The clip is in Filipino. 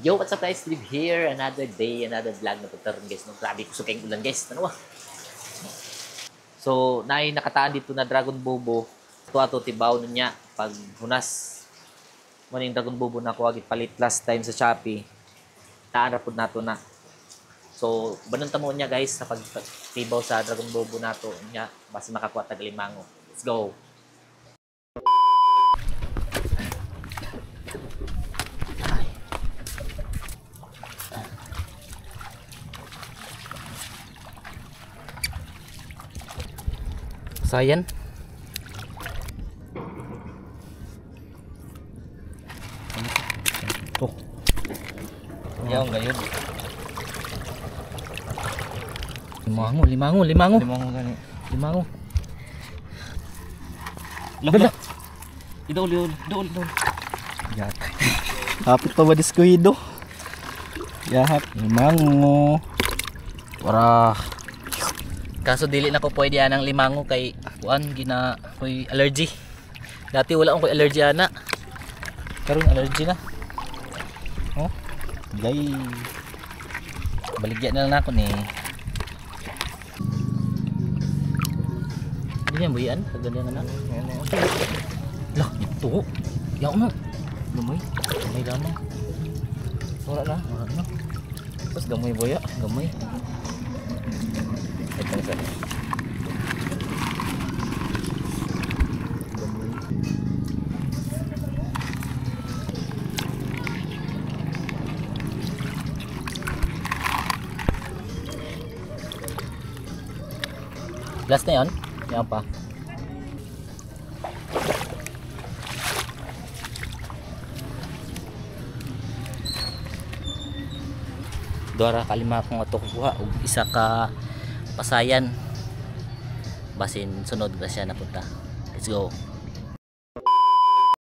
Yo, what's up guys? Live here, another day, another vlog na pagtaroon guys. Nung grabe ko sa kayong ulan guys. Ano ba? So, nakataan dito na Dragon Bobo. Ito ato tibaw niya pag hunas. Maning Dragon Bobo na ako agit palit last time sa Shopee. Naarapod nato na. So, banunta mo niya guys sa pagtibaw sa Dragon Bobo nato niya. Basta makakuha tag limango. Let's go! Sayan. Tuh. Yang gayud. Limango. Limango gani. Limango. Lala. Idol. Ya. Hapit pa ba diskuido? Yahat limango. Wara. Kaso dili na ko pwede anang limango kay kuan gina koy allergy. Dati wala akong koy allergy ana. Karon allergy na. Oh. Gay. Baligya na lang ako ni. Hindi yan buyan, kaganyan na. Lah, ito. Yaw na. Gamay. Gamay lamang. Wala na. Tapos gamay boya, gamay. Ito na sir. Last na yun? Yan pa. Dora kalima akong ato kuha ug isa ka pasayan. Basin sunod na siya napunta. Let's go.